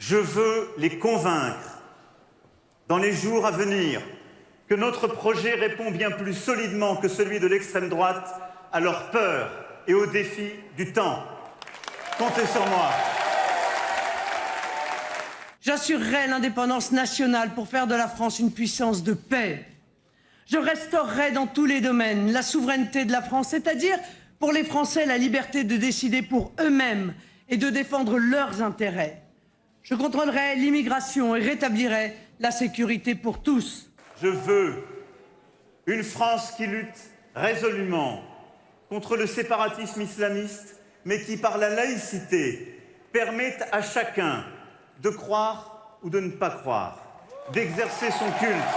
Je veux les convaincre, dans les jours à venir, que notre projet répond bien plus solidement que celui de l'extrême droite à leurs peurs et aux défis du temps. Comptez sur moi. J'assurerai l'indépendance nationale pour faire de la France une puissance de paix. Je restaurerai dans tous les domaines la souveraineté de la France, c'est-à-dire pour les Français la liberté de décider pour eux-mêmes et de défendre leurs intérêts. Je contrôlerai l'immigration et rétablirai la sécurité pour tous. Je veux une France qui lutte résolument contre le séparatisme islamiste, mais qui, par la laïcité, permette à chacun de croire ou de ne pas croire, d'exercer son culte.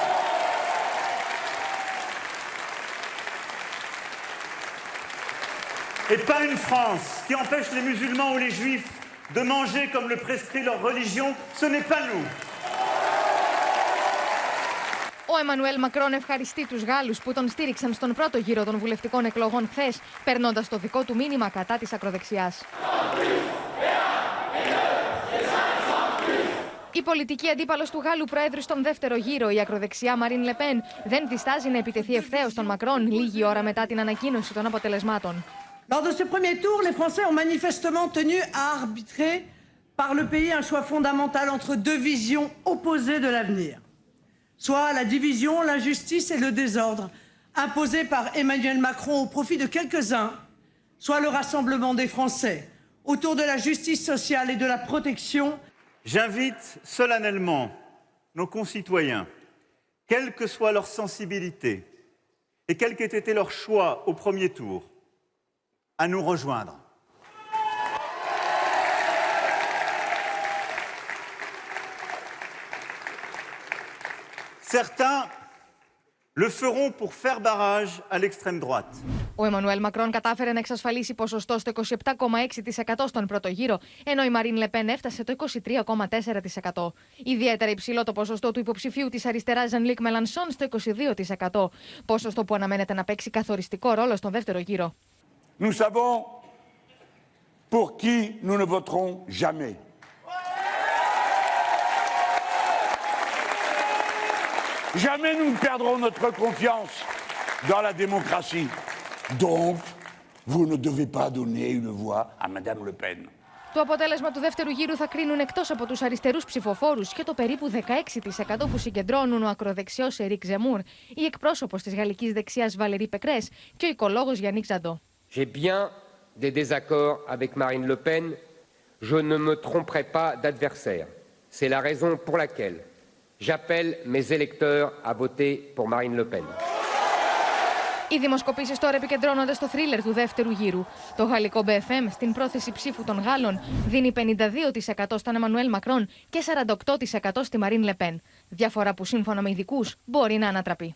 Et pas une France qui empêche les musulmans ou les juifs de manger comme le prescrit leur religion, ce n'est pas nous. Ο Εμμανουέλ Μακρόν ευχαριστεί τους Γάλλους που τον στήριξαν στον πρώτο γύρο των βουλευτικών εκλογών χθες, περνώντας το δικό του μήνυμα κατά της ακροδεξιάς. Η πολιτική αντίπαλος του Γάλλου Προέδρου στον δεύτερο γύρο, η ακροδεξιά Μαρίν Λεπέν, δεν διστάζει να επιτεθεί ευθέως στον Μακρόν λίγη ώρα μετά την ανακοίνωση των αποτελεσμάτων. Lors de ce premier tour, les Français ont manifestement tenu à arbitrer par le pays un choix fondamental entre deux visions opposées de l'avenir. Soit la division, l'injustice et le désordre imposés par Emmanuel Macron au profit de quelques-uns, soit le rassemblement des Français autour de la justice sociale et de la protection. J'invite solennellement nos concitoyens, quelle que soit leur sensibilité et quel qu'ait été leur choix au premier tour, à nous rejoindre. Certains le feront pour faire barrage à l'extrême droite. Ο Εμμανουέλ Μακρόν κατάφερε να εξασφαλίσει ποσοστό στο 27,6% στον πρώτο γύρο, ενώ η Μαρίν Λεπέν έφτασε το 23,4%. Ιδιαίτερα υψηλό το ποσοστό του υποψηφίου της αριστεράς Ζαν-Λουίκ Μελανσόν στο 22%, ποσοστό που αναμένεται να παίξει καθοριστικό ρόλο στον δεύτερο γύρο. Nous savons pour qui nous ne voterons jamais. Jamais nous ne perdrons notre confiance dans la démocratie. Donc, vous ne devez pas donner une voix à Madame Le Pen. Το αποτέλεσμα του δεύτερου γύρου θα κρίνουν εκτός από τους αριστερούς ψηφοφόρους και το περίπου 16% που συγκεντρώνουν ο ακροδεξιός Ερίκ Ζεμούρ, η εκπρόσωπος της γαλλικής δεξιάς Βαλερή Πεκρές και ο οικολόγος Γιάννικ Ζαντό. J'ai bien des désaccords avec Marine Le Pen. Je ne me tromperai pas d'adversaire. C'est la raison pour laquelle j'appelle mes électeurs à voter pour Marine Le Pen. Οι δημοσκοπήσεις τώρα επικεντρώνονται στο θρίλερ του δεύτερου γύρου. Το γαλλικό BFM στην πρόθεση ψήφου των Γάλλων δίνει 52% στον Εμμανουέλ Μακρόν και 48% στη Μαρίν Λεπέν. Διαφορά που σύμφωνα με ειδικούς μπορεί να ανατραπεί.